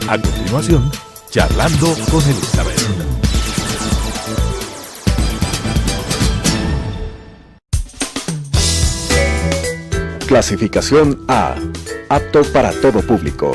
A continuación, Charlando con Elizabeth. Clasificación A. Apto para todo público.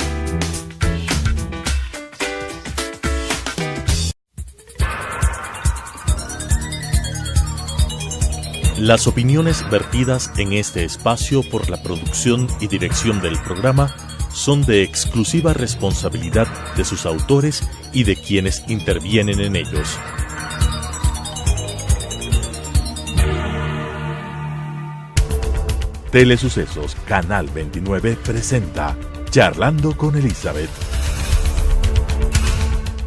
Las opiniones vertidas en este espacio por la producción y dirección del programa son de exclusiva responsabilidad de sus autores y de quienes intervienen en ellos. Telesucesos Canal 29 presenta Charlando con Elizabeth.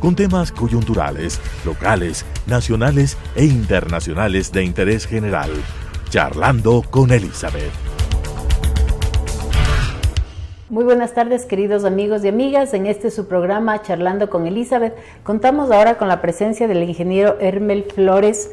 Con temas coyunturales, locales, nacionales e internacionales de interés general. Charlando con Elizabeth. Muy buenas tardes, queridos amigos y amigas. En este su programa Charlando con Elizabeth, contamos ahora con la presencia del ingeniero Hermel Flores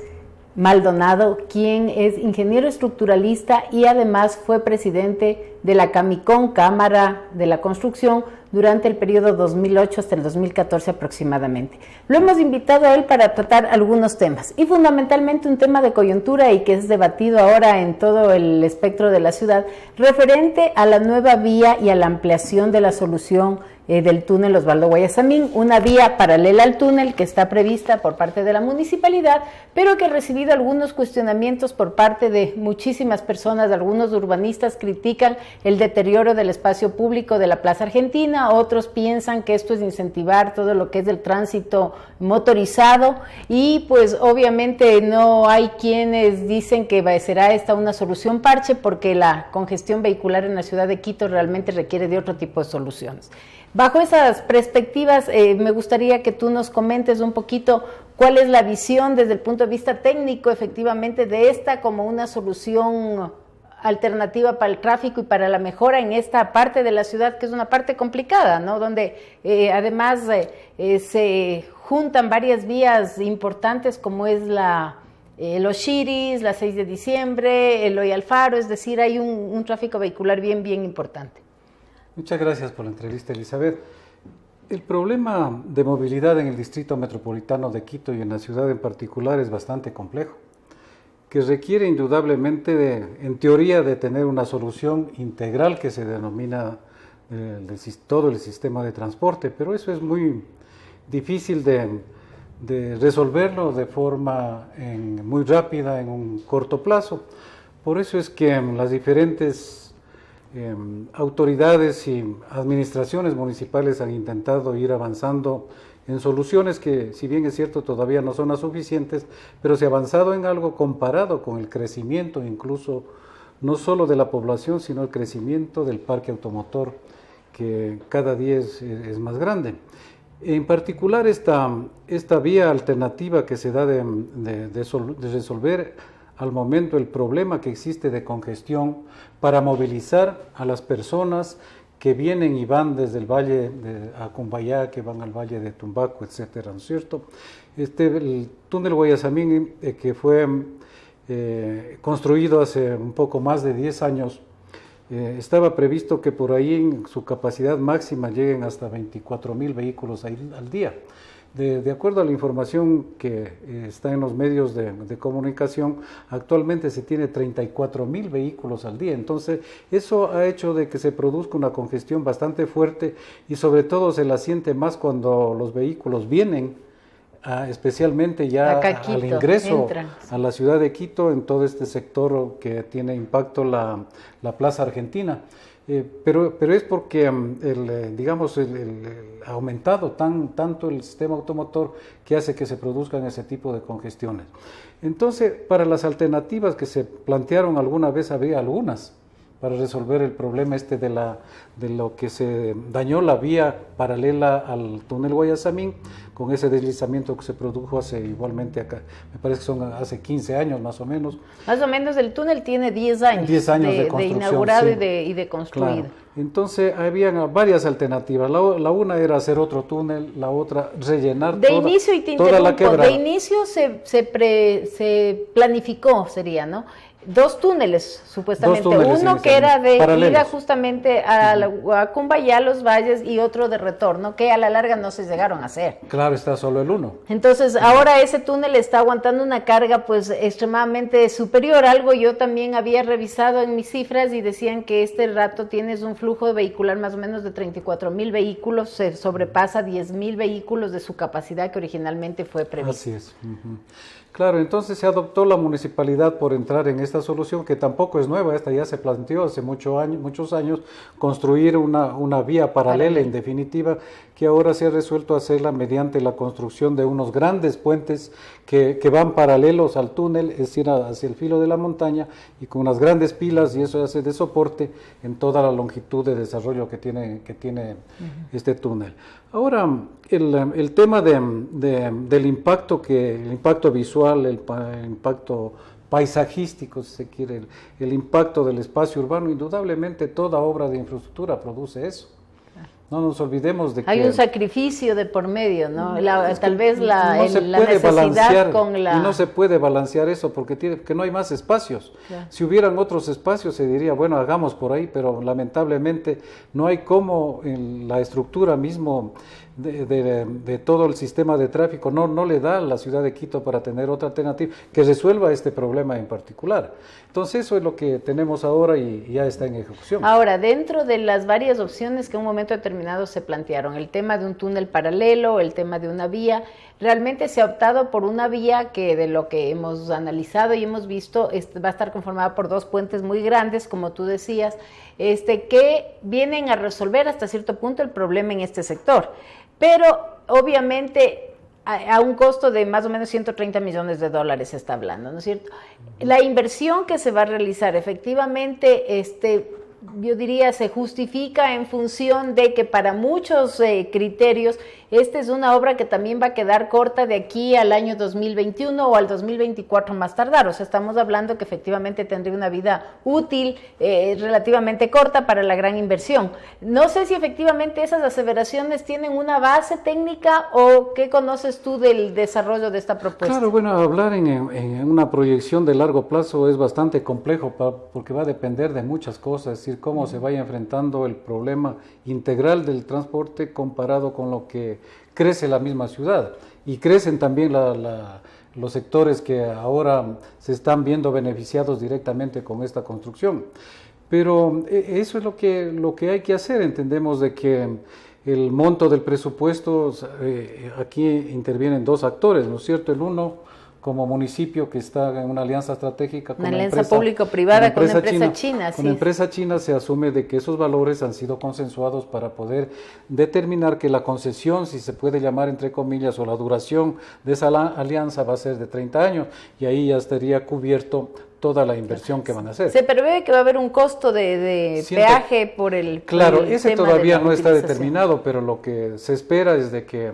Maldonado, quien es ingeniero estructuralista y además fue presidente de la Camicon, Cámara de la Construcción, durante el periodo 2008 hasta el 2014 aproximadamente. Lo hemos invitado a él para tratar algunos temas y fundamentalmente un tema de coyuntura y que es debatido ahora en todo el espectro de la ciudad, referente a la nueva vía y a la ampliación de la solución del túnel Osvaldo Guayasamín, una vía paralela al túnel que está prevista por parte de la municipalidad, pero que ha recibido algunos cuestionamientos por parte de muchísimas personas. Algunos urbanistas critican el deterioro del espacio público de la Plaza Argentina, otros piensan que esto es incentivar todo lo que es el tránsito motorizado y pues obviamente no hay quienes dicen que será esta una solución parche, porque la congestión vehicular en la ciudad de Quito realmente requiere de otro tipo de soluciones. Bajo esas perspectivas, me gustaría que tú nos comentes un poquito cuál es la visión desde el punto de vista técnico, efectivamente, de esta como una solución alternativa para el tráfico y para la mejora en esta parte de la ciudad, que es una parte complicada, ¿no? Donde además se juntan varias vías importantes como es los Chiris, la 6 de diciembre, Eloy Alfaro, es decir, hay un tráfico vehicular bien importante. Muchas gracias por la entrevista, Elizabeth. El problema de movilidad en el distrito metropolitano de Quito y en la ciudad en particular es bastante complejo, que requiere indudablemente, en teoría, de tener una solución integral que se denomina todo el sistema de transporte, pero eso es muy difícil de resolverlo de forma muy rápida, en un corto plazo. Por eso es que las diferentes autoridades y administraciones municipales han intentado ir avanzando en soluciones que, si bien es cierto, todavía no son las suficientes, pero se ha avanzado en algo comparado con el crecimiento, incluso no solo de la población, sino el crecimiento del parque automotor, que cada día es más grande. En particular, esta vía alternativa que se da de resolver al momento el problema que existe de congestión para movilizar a las personas que vienen y van desde el valle de Acumbayá, que van al valle de Tumbaco, etcétera, ¿no es cierto? El túnel Guayasamín, que fue construido hace un poco más de 10 años, estaba previsto que por ahí en su capacidad máxima lleguen hasta 24,000 vehículos al día. De acuerdo a la información que está en los medios de comunicación, actualmente se tiene 34,000 vehículos al día. Entonces, eso ha hecho de que se produzca una congestión bastante fuerte y sobre todo se la siente más cuando los vehículos vienen, especialmente ya al ingreso a la ciudad de Quito, en todo este sector que tiene impacto la Plaza Argentina. Pero es porque ha aumentado tanto el sistema automotor que hace que se produzcan ese tipo de congestiones. Entonces, para las alternativas que se plantearon alguna vez, había algunas para resolver el problema de lo que se dañó la vía paralela al túnel Guayasamín, con ese deslizamiento que se produjo igualmente acá, me parece que son hace 15 años más o menos. Más o menos el túnel tiene 10 años, de inaugurado, sí, y de construido. Claro. Entonces habían varias alternativas, la una era hacer otro túnel, la otra rellenar toda la quebrada. De inicio se planificó, sería, ¿no? 2 túneles, supuestamente. 2 túneles Uno que era de paralelos. ida justamente a Cumbayá, a los valles, y otro de retorno, que a la larga no se llegaron a hacer. Claro, está solo el uno. Entonces, ahora ese túnel está aguantando una carga pues extremadamente superior. Algo yo también había revisado en mis cifras y decían que este rato tienes un flujo vehicular más o menos de 34,000 vehículos, se sobrepasa 10,000 vehículos de su capacidad que originalmente fue prevista. Así es. Claro, entonces se adoptó la municipalidad por entrar en esta solución, que tampoco es nueva, esta ya se planteó hace muchos años, construir una vía paralela, en definitiva, que ahora se ha resuelto hacerla mediante la construcción de unos grandes puentes que van paralelos al túnel, es decir, hacia el filo de la montaña, y con unas grandes pilas, y eso hace de soporte en toda la longitud de desarrollo que tiene este túnel. Ahora, el tema del impacto, el impacto visual, el impacto paisajístico, si se quiere, el impacto del espacio urbano, indudablemente toda obra de infraestructura produce eso. No nos olvidemos de que hay un sacrificio de por medio, ¿no? Tal vez la no se puede necesidad balancear, con la... y no se puede balancear eso porque no hay más espacios. Claro. Si hubieran otros espacios se diría, bueno, hagamos por ahí, pero lamentablemente no hay cómo en la estructura mismo de todo el sistema de tráfico, no le da a la ciudad de Quito para tener otra alternativa que resuelva este problema en particular. Entonces eso es lo que tenemos ahora y ya está en ejecución. Ahora, dentro de las varias opciones que en un momento determinado se plantearon, el tema de un túnel paralelo, el tema de una vía, realmente se ha optado por una vía que de lo que hemos analizado y hemos visto va a estar conformada por 2 puentes muy grandes, como tú decías, que vienen a resolver hasta cierto punto el problema en este sector. Pero obviamente a un costo de más o menos 130 millones de dólares se está hablando, ¿no es cierto? La inversión que se va a realizar efectivamente, yo diría, se justifica en función de que para muchos criterios, esta es una obra que también va a quedar corta de aquí al año 2021 o al 2024 más tardar. O sea, estamos hablando que efectivamente tendría una vida útil relativamente corta para la gran inversión. No sé si efectivamente esas aseveraciones tienen una base técnica o qué conoces tú del desarrollo de esta propuesta. Claro, bueno, hablar en una proyección de largo plazo es bastante complejo porque va a depender de muchas cosas, es decir, cómo se vaya enfrentando el problema integral del transporte comparado con lo que crece la misma ciudad, y crecen también los sectores que ahora se están viendo beneficiados directamente con esta construcción. Pero eso es lo que hay que hacer. Entendemos de que el monto del presupuesto, aquí intervienen 2 actores, ¿no es cierto? El uno, como municipio que está en una alianza estratégica con una alianza público-privada con una empresa china. Con empresa china se asume de que esos valores han sido consensuados para poder determinar que la concesión, si se puede llamar entre comillas, o la duración de esa alianza va a ser de 30 años, y ahí ya estaría cubierto toda la inversión que van a hacer. Se prevé que va a haber un costo de peaje por el Claro, por el ese tema todavía de no está utilización. determinado, pero lo que se espera es de que,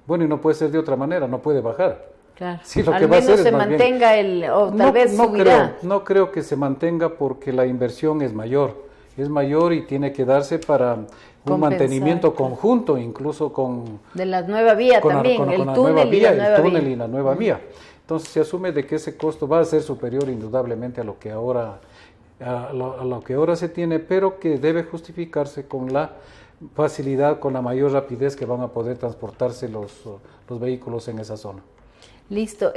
bueno, y no puede ser de otra manera, no puede bajar. Claro. Sí, lo al que va a menos hacer se es más mantenga bien, o tal vez subirá. No creo que se mantenga porque la inversión es mayor y tiene que darse para un mantenimiento conjunto, incluso con... De la nueva vía también, el túnel y la nueva vía. Entonces se asume de que ese costo va a ser superior indudablemente a lo que ahora se tiene, pero que debe justificarse con la facilidad, con la mayor rapidez que van a poder transportarse los vehículos en esa zona. Listo.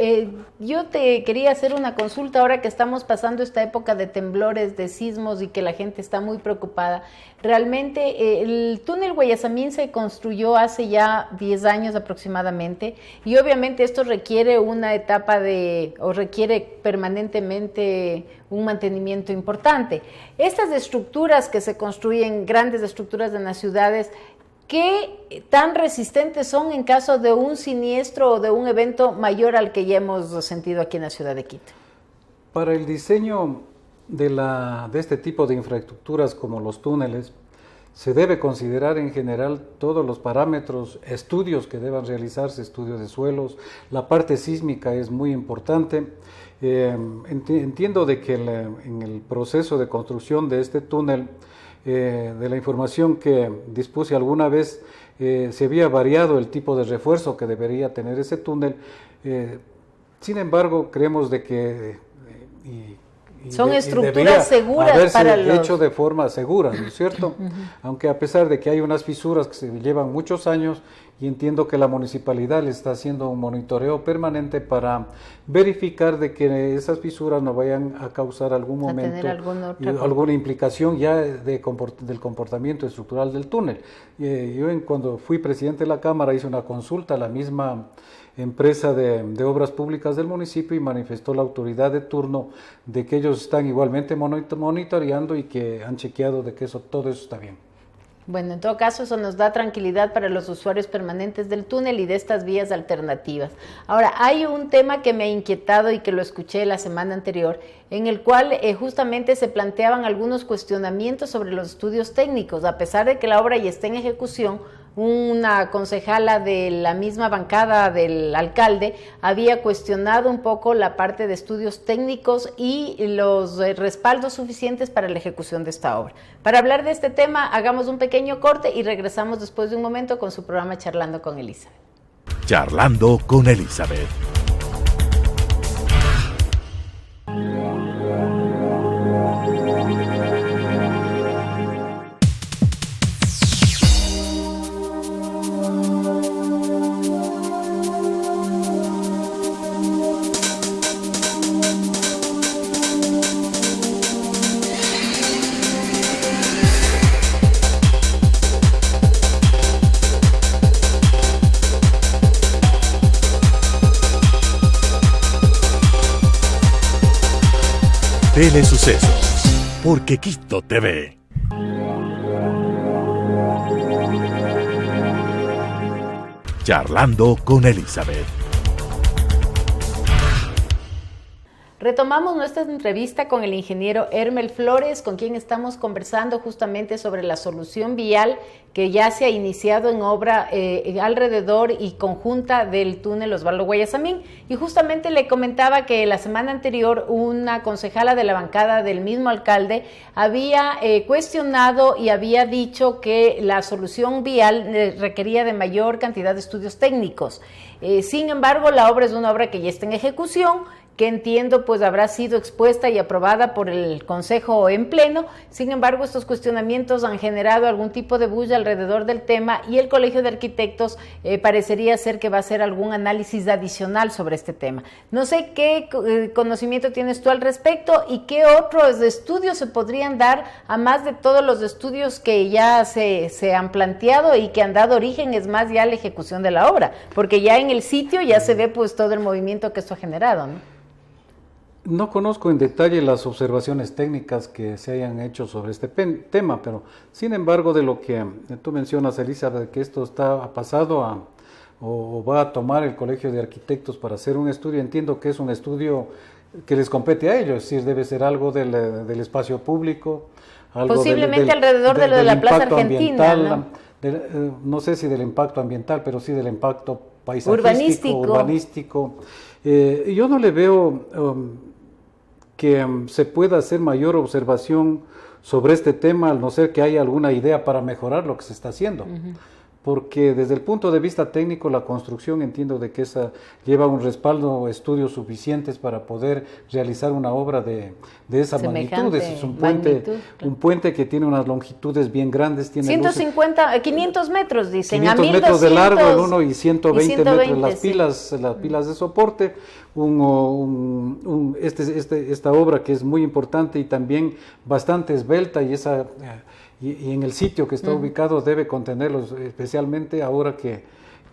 Yo te quería hacer una consulta ahora que estamos pasando esta época de temblores, de sismos y que la gente está muy preocupada. Realmente el túnel Guayasamín se construyó hace ya 10 años aproximadamente y obviamente esto requiere una etapa requiere permanentemente un mantenimiento importante. Estas estructuras que se construyen, grandes estructuras en las ciudades, ¿qué tan resistentes son en caso de un siniestro o de un evento mayor al que ya hemos sentido aquí en la ciudad de Quito? Para el diseño de este tipo de infraestructuras como los túneles, se debe considerar en general todos los parámetros, estudios que deban realizarse, estudios de suelos, la parte sísmica es muy importante. Entiendo de que en el proceso de construcción de este túnel, de la información que dispuse alguna vez, se había variado el tipo de refuerzo que debería tener ese túnel. Sin embargo, creemos de que, Son estructuras seguras para los... hecho de forma segura, ¿no es cierto? Aunque a pesar de que hay unas fisuras que se llevan muchos años, y entiendo que la municipalidad le está haciendo un monitoreo permanente para verificar de que esas fisuras no vayan a causar algún momento alguna implicación ya del comportamiento estructural del túnel. Yo cuando fui presidente de la Cámara hice una consulta a la misma empresa de obras públicas del municipio y manifestó la autoridad de turno de que ellos están igualmente monitoreando y que han chequeado de que todo eso está bien. Bueno, en todo caso, eso nos da tranquilidad para los usuarios permanentes del túnel y de estas vías alternativas. Ahora, hay un tema que me ha inquietado y que lo escuché la semana anterior, en el cual justamente se planteaban algunos cuestionamientos sobre los estudios técnicos. A pesar de que la obra ya está en ejecución, una concejala de la misma bancada del alcalde había cuestionado un poco la parte de estudios técnicos y los respaldos suficientes para la ejecución de esta obra. Para hablar de este tema, hagamos un pequeño corte y regresamos después de un momento con su programa Charlando con Elizabeth. Charlando con Elizabeth. Telesucesos, porque Quito TV. Charlando con Elizabeth. Retomamos nuestra entrevista con el ingeniero Hermel Flores, con quien estamos conversando justamente sobre la solución vial que ya se ha iniciado en obra alrededor y conjunta del túnel Osvaldo Guayasamín. Y justamente le comentaba que la semana anterior una concejala de la bancada del mismo alcalde había cuestionado y había dicho que la solución vial requería de mayor cantidad de estudios técnicos. Sin embargo, la obra es una obra que ya está en ejecución, que entiendo pues habrá sido expuesta y aprobada por el Consejo en pleno. Sin embargo, estos cuestionamientos han generado algún tipo de bulla alrededor del tema y el Colegio de Arquitectos parecería ser que va a hacer algún análisis adicional sobre este tema. No sé qué conocimiento tienes tú al respecto y qué otros estudios se podrían dar, a más de todos los estudios que ya se han planteado y que han dado origen, es más, ya a la ejecución de la obra, porque ya en el sitio ya se ve pues todo el movimiento que esto ha generado, ¿no? No conozco en detalle las observaciones técnicas que se hayan hecho sobre este tema, pero sin embargo de lo que tú mencionas, Elizabeth, que esto ha pasado o va a tomar el Colegio de Arquitectos para hacer un estudio, entiendo que es un estudio que les compete a ellos, es decir, debe ser algo del espacio público, algo posiblemente alrededor de lo de la Plaza Argentina, ¿no? No sé si del impacto ambiental, pero sí del impacto paisajístico, urbanístico. Yo no le veo que se pueda hacer mayor observación sobre este tema, al no ser que haya alguna idea para mejorar lo que se está haciendo. Porque desde el punto de vista técnico, la construcción, entiendo de que esa lleva un respaldo, estudios suficientes para poder realizar una obra de esa magnitud. Es un puente que tiene unas longitudes bien grandes. Tiene 500 metros, dicen. 500 metros de largo el uno y 120 metros las pilas de soporte. Esta obra que es muy importante y también bastante esbelta y en el sitio que está ubicado debe contenerlos, especialmente ahora que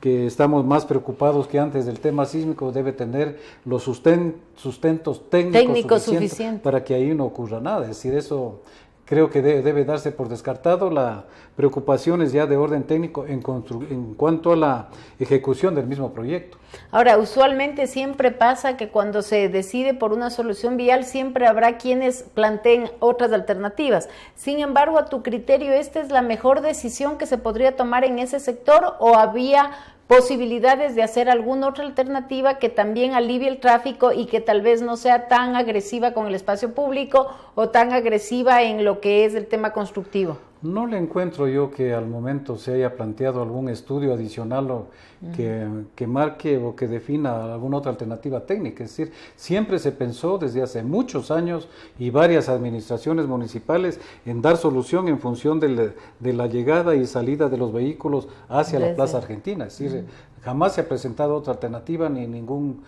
estamos más preocupados que antes del tema sísmico, debe tener los sustentos técnicos suficientes para que ahí no ocurra nada. Es decir, eso creo que debe darse por descartado. La preocupación es ya de orden técnico en cuanto a la ejecución del mismo proyecto. Ahora, usualmente siempre pasa que cuando se decide por una solución vial, siempre habrá quienes planteen otras alternativas. Sin embargo, a tu criterio, ¿esta es la mejor decisión que se podría tomar en ese sector o había posibilidades de hacer alguna otra alternativa que también alivie el tráfico y que tal vez no sea tan agresiva con el espacio público o tan agresiva en lo que es el tema constructivo? No le encuentro yo que al momento se haya planteado algún estudio adicional o que marque o que defina alguna otra alternativa técnica. Es decir, siempre se pensó desde hace muchos años y varias administraciones municipales en dar solución en función de la llegada y salida de los vehículos hacia la Plaza Argentina. Es decir, jamás se ha presentado otra alternativa ni ningún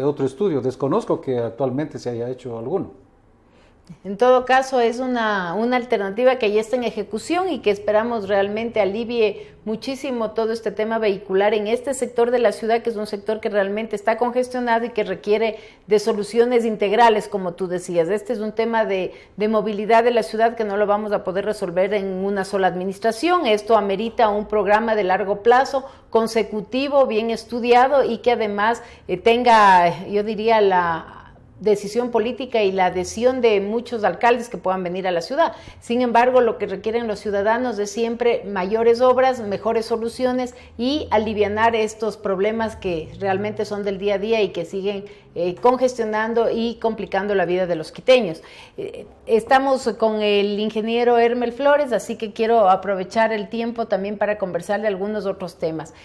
otro estudio. Desconozco que actualmente se haya hecho alguno. En todo caso, es una alternativa que ya está en ejecución y que esperamos realmente alivie muchísimo todo este tema vehicular en este sector de la ciudad, que es un sector que realmente está congestionado y que requiere de soluciones integrales, como tú decías. Este es un tema de movilidad de la ciudad que no lo vamos a poder resolver en una sola administración. Esto amerita un programa de largo plazo, consecutivo, bien estudiado y que además tenga, yo diría, la decisión política y la adhesión de muchos alcaldes que puedan venir a la ciudad. Sin embargo, lo que requieren los ciudadanos es siempre mayores obras, mejores soluciones y alivianar estos problemas que realmente son del día a día y que siguen congestionando y complicando la vida de los quiteños. Estamos con el ingeniero Hermel Flores, así que quiero aprovechar el tiempo también para conversar de algunos otros temas.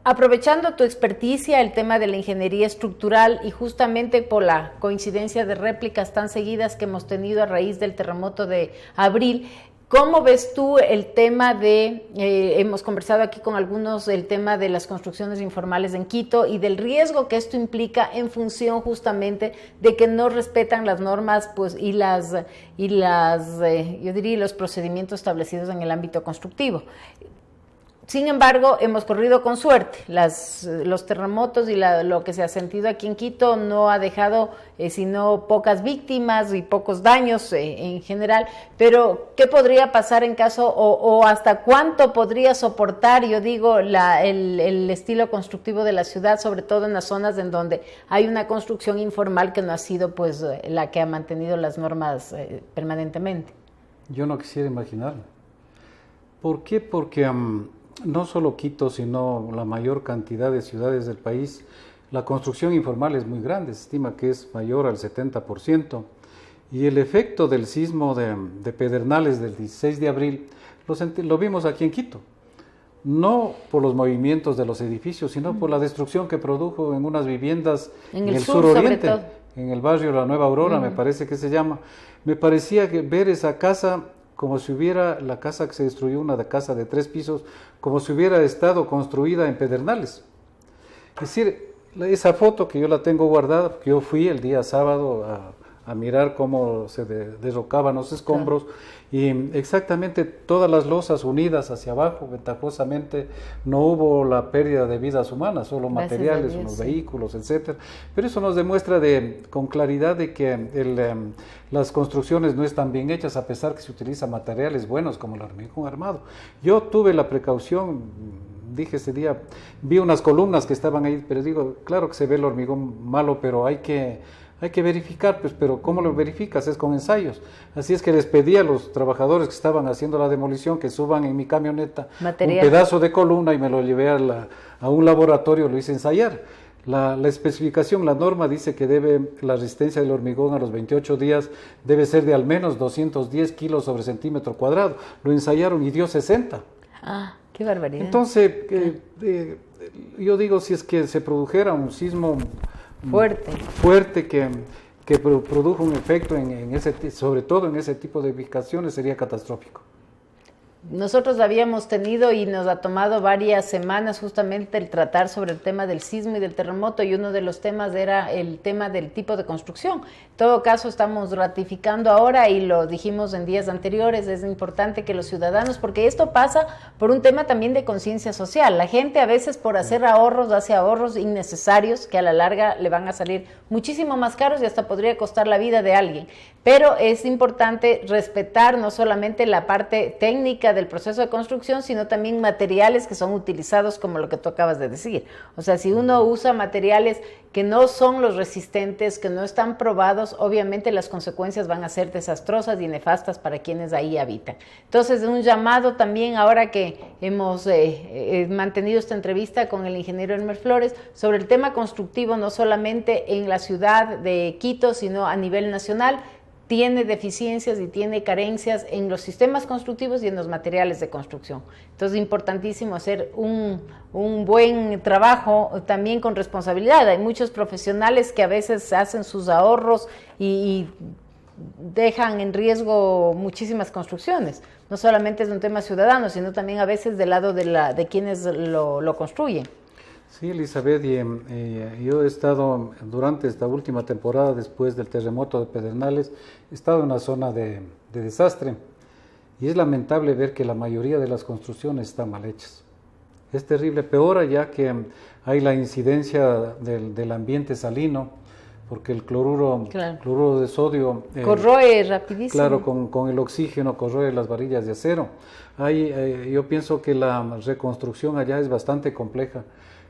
Aprovechando tu experticia, el tema de la ingeniería estructural y justamente por la coincidencia de réplicas tan seguidas que hemos tenido a raíz del terremoto de abril, ¿cómo ves tú el tema de, hemos conversado aquí con algunos, el tema de las construcciones informales en Quito y del riesgo que esto implica en función justamente de que no respetan las normas pues, y yo diría los procedimientos establecidos en el ámbito constructivo? Sin embargo, hemos corrido con suerte. Los terremotos y lo que se ha sentido aquí en Quito no ha dejado sino pocas víctimas y pocos daños en general. Pero, ¿qué podría pasar en caso o hasta cuánto podría soportar, yo digo, el estilo constructivo de la ciudad, sobre todo en las zonas en donde hay una construcción informal que no ha sido pues la que ha mantenido las normas permanentemente? Yo no quisiera imaginarlo. ¿Por qué? Porque no solo Quito, sino la mayor cantidad de ciudades del país, la construcción informal es muy grande, se estima que es mayor al 70%, y el efecto del sismo de Pedernales del 16 de abril lo vimos aquí en Quito, no por los movimientos de los edificios, sino por la destrucción que produjo en unas viviendas en el suroriente, en el barrio La Nueva Aurora, me parece que se llama. Me parecía que ver esa casa como si hubiera, la casa que se destruyó, una casa de 3 pisos, como si hubiera estado construida en Pedernales. Es decir, esa foto que yo la tengo guardada, porque yo fui el día sábado a mirar cómo se derrocaban los escombros, y exactamente todas las losas unidas hacia abajo, ventajosamente no hubo la pérdida de vidas humanas, solo materiales, unos vehículos, etcétera. Pero eso nos demuestra con claridad de que las construcciones no están bien hechas, a pesar que se utilizan materiales buenos como el hormigón armado. Yo tuve la precaución, dije ese día, vi unas columnas que estaban ahí, pero digo, claro que se ve el hormigón malo, pero hay que verificar, pues, pero ¿cómo lo verificas? Es con ensayos. Así es que les pedí a los trabajadores que estaban haciendo la demolición que suban en mi camioneta un pedazo de columna y me lo llevé a un laboratorio, lo hice ensayar. La especificación, la norma dice que la resistencia del hormigón a los 28 días debe ser de al menos 210 kilos sobre centímetro cuadrado. Lo ensayaron y dio 60. Ah, qué barbaridad. Entonces, yo digo, si es que se produjera un sismo fuerte que produjo un efecto sobre todo en ese tipo de ubicaciones, sería catastrófico. Nosotros habíamos tenido y nos ha tomado varias semanas justamente el tratar sobre el tema del sismo y del terremoto, y uno de los temas era el tema del tipo de construcción. En todo caso, estamos ratificando ahora, y lo dijimos en días anteriores, es importante que los ciudadanos, porque esto pasa por un tema también de conciencia social. La gente a veces por hacer ahorros, hace ahorros innecesarios que a la larga le van a salir muchísimo más caros y hasta podría costar la vida de alguien. Pero es importante respetar no solamente la parte técnica del proceso de construcción, sino también materiales que son utilizados, como lo que tú acabas de decir. O sea, si uno usa materiales que no son los resistentes, que no están probados, obviamente las consecuencias van a ser desastrosas y nefastas para quienes ahí habitan. Entonces, un llamado también, ahora que hemos mantenido esta entrevista con el ingeniero Hermel Flores, sobre el tema constructivo, no solamente en la ciudad de Quito, sino a nivel nacional. tiene deficiencias y tiene carencias en los sistemas constructivos y en los materiales de construcción. Entonces, es importantísimo hacer un buen trabajo también con responsabilidad. Hay muchos profesionales que a veces hacen sus ahorros y dejan en riesgo muchísimas construcciones. No solamente es un tema ciudadano, sino también a veces del lado de quienes lo construyen. Sí, Elizabeth, yo he estado durante esta última temporada, después del terremoto de Pedernales, he estado en una zona de desastre y es lamentable ver que la mayoría de las construcciones están mal hechas. Es terrible, peor allá que hay la incidencia del ambiente salino, porque el cloruro de sodio corroe rapidísimo. Claro, con el oxígeno corroe las varillas de acero. Yo pienso que la reconstrucción allá es bastante compleja,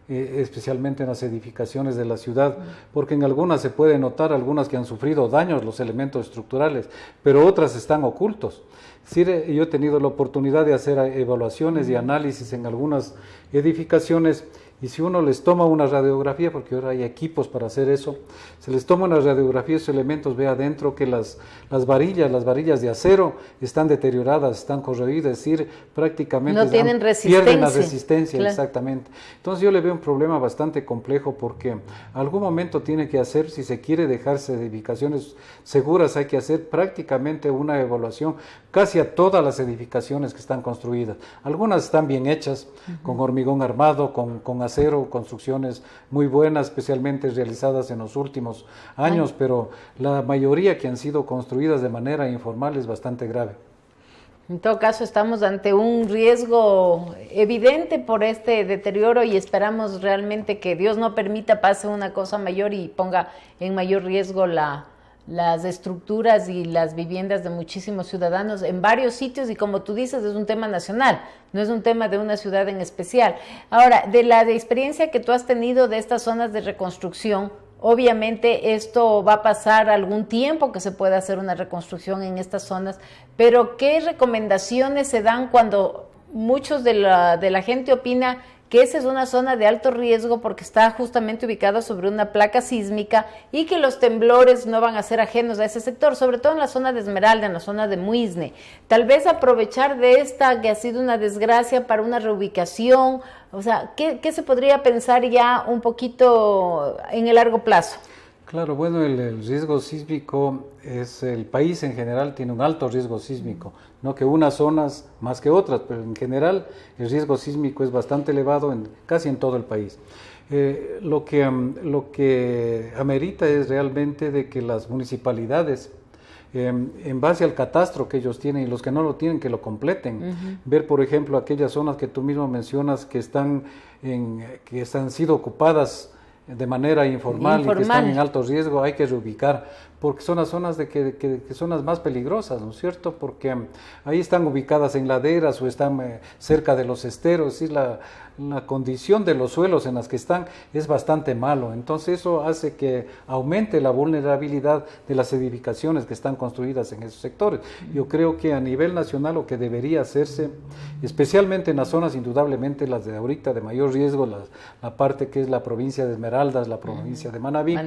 especialmente en las edificaciones de la ciudad, porque en algunas se puede notar, algunas que han sufrido daños los elementos estructurales, pero otras están ocultos. Sí, yo he tenido la oportunidad de hacer evaluaciones y análisis en algunas edificaciones, y si uno les toma una radiografía, porque ahora hay equipos para hacer eso, se les toma una radiografía de esos elementos, ve adentro que las varillas de acero están deterioradas, están corroídas, es decir, prácticamente no tienen resistencia. Pierden la resistencia, claro. Exactamente. Entonces yo le veo un problema bastante complejo, porque algún momento tiene que hacer, si se quiere dejarse edificaciones seguras, hay que hacer prácticamente una evaluación casi a todas las edificaciones que están construidas. Algunas están bien hechas, con hormigón armado, con acero, construcciones muy buenas, especialmente realizadas en los últimos años, pero la mayoría que han sido construidas de manera informal es bastante grave. En todo caso, estamos ante un riesgo evidente por este deterioro y esperamos realmente que Dios no permita pase una cosa mayor y ponga en mayor riesgo las estructuras y las viviendas de muchísimos ciudadanos en varios sitios, y como tú dices, es un tema nacional, no es un tema de una ciudad en especial. Ahora, de la experiencia que tú has tenido de estas zonas de reconstrucción, obviamente esto va a pasar algún tiempo que se pueda hacer una reconstrucción en estas zonas, pero ¿qué recomendaciones se dan cuando muchos de la gente opina que esa es una zona de alto riesgo porque está justamente ubicada sobre una placa sísmica y que los temblores no van a ser ajenos a ese sector, sobre todo en la zona de Esmeralda, en la zona de Muisne? Tal vez aprovechar de esta que ha sido una desgracia para una reubicación, o sea, ¿qué se podría pensar ya un poquito en el largo plazo? Claro, bueno, el riesgo sísmico el país en general tiene un alto riesgo sísmico, no que unas zonas más que otras, pero en general el riesgo sísmico es bastante elevado casi en todo el país. Lo que amerita es realmente de que las municipalidades, en base al catastro que ellos tienen y los que no lo tienen, que lo completen. Ver, por ejemplo, aquellas zonas que tú mismo mencionas que han sido ocupadas de manera informal y que están en alto riesgo, hay que reubicar, porque son las zonas que son las más peligrosas, ¿no es cierto? Porque ahí están ubicadas en laderas o están cerca de los esteros, y la condición de los suelos en las que están es bastante malo. Entonces eso hace que aumente la vulnerabilidad de las edificaciones que están construidas en esos sectores. Yo creo que a nivel nacional lo que debería hacerse, especialmente en las zonas indudablemente las de ahorita de mayor riesgo, la parte que es la provincia de Esmeraldas, la provincia de Manabí,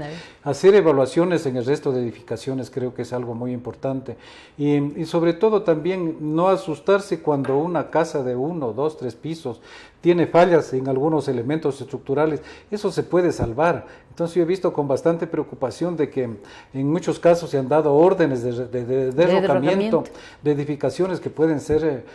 hacer evaluaciones en el resto de edificaciones creo que es algo muy importante. Y sobre todo también no asustarse cuando una casa de 1, 2, 3 pisos tiene fallas en algunos elementos estructurales, eso se puede salvar. Entonces yo he visto con bastante preocupación de que en muchos casos se han dado órdenes de derrocamiento de edificaciones que pueden ser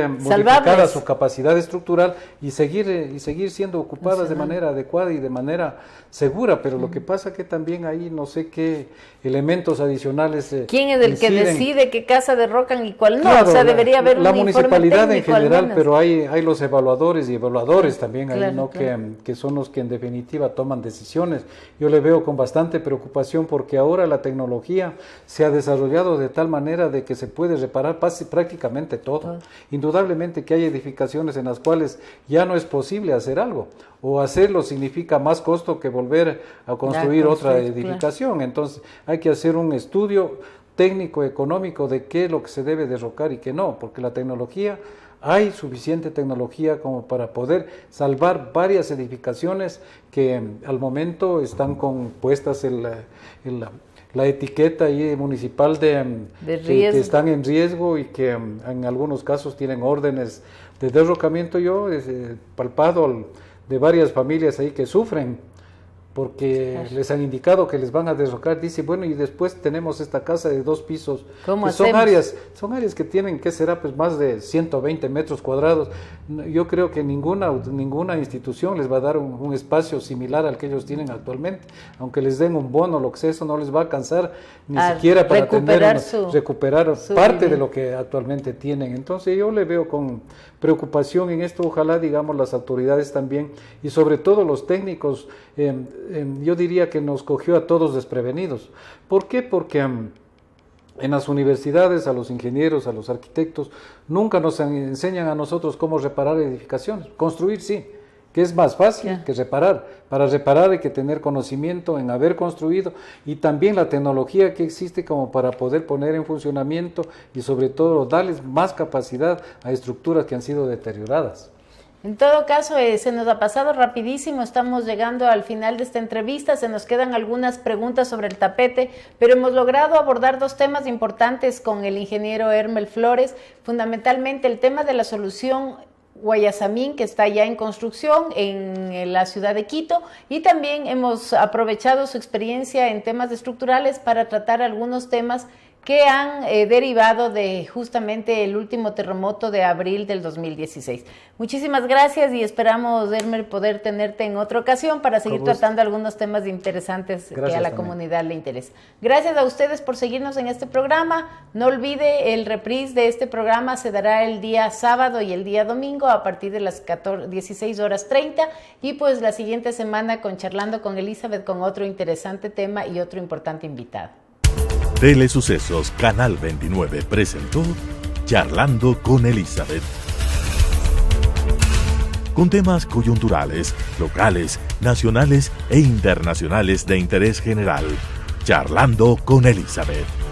modificadas su capacidad estructural y seguir siendo ocupadas de manera adecuada y de manera segura, pero lo que pasa que también ahí no sé qué elementos adicionales ¿quién es el que decide qué casa derrocan y cuál no? Claro, o sea, debería haber un informe municipalidad en técnico, general, pero hay los evaluadores y evaluadores también ahí, claro, ¿no? Claro. Que son los que en definitiva toman decisiones. Yo le veo con bastante preocupación porque ahora la tecnología se ha desarrollado de tal manera de que se puede reparar prácticamente todo. Indudablemente que hay edificaciones en las cuales ya no es posible hacer algo, o hacerlo significa más costo que volver a construir otra edificación. Claro. Entonces hay que hacer un estudio técnico, económico de qué es lo que se debe derrocar y qué no, porque la tecnología, hay suficiente tecnología como para poder salvar varias edificaciones que al momento están puestas en la etiqueta ahí municipal de que están en riesgo y que en algunos casos tienen órdenes de derrocamiento. Yo he palpado de varias familias ahí que sufren porque les han indicado que les van a derrocar. Dice, bueno, y después tenemos esta casa de 2 pisos, que son áreas que tienen, ¿qué será? Pues más de 120 metros cuadrados. Yo creo que ninguna institución les va a dar un espacio similar al que ellos tienen actualmente, aunque les den un bono, lo que sea, eso no les va a alcanzar ni siquiera para recuperar parte de lo que actualmente tienen. Entonces yo le veo con preocupación en esto. Ojalá, digamos, las autoridades también, y sobre todo los técnicos, yo diría que nos cogió a todos desprevenidos. ¿Por qué? Porque en las universidades, a los ingenieros, a los arquitectos, nunca nos enseñan a nosotros cómo reparar edificaciones. Construir sí, que es más fácil que reparar. Para reparar hay que tener conocimiento en haber construido, y también la tecnología que existe como para poder poner en funcionamiento y sobre todo darles más capacidad a estructuras que han sido deterioradas. En todo caso, se nos ha pasado rapidísimo, estamos llegando al final de esta entrevista, se nos quedan algunas preguntas sobre el tapete, pero hemos logrado abordar 2 temas importantes con el ingeniero Hermel Flores, fundamentalmente el tema de la solución Guayasamín, que está ya en construcción en la ciudad de Quito, y también hemos aprovechado su experiencia en temas estructurales para tratar algunos temas que han derivado de justamente el último terremoto de abril del 2016. Muchísimas gracias y esperamos, Hermel, poder tenerte en otra ocasión para seguir tratando algunos temas interesantes que a la comunidad le interesa. Gracias a ustedes por seguirnos en este programa. No olvide, el reprise de este programa se dará el día sábado y el día domingo a partir de las 16:30, y pues la siguiente semana Charlando con Elizabeth con otro interesante tema y otro importante invitado. Telesucesos Canal 29 presentó Charlando con Elizabeth. Con temas coyunturales, locales, nacionales e internacionales de interés general. Charlando con Elizabeth.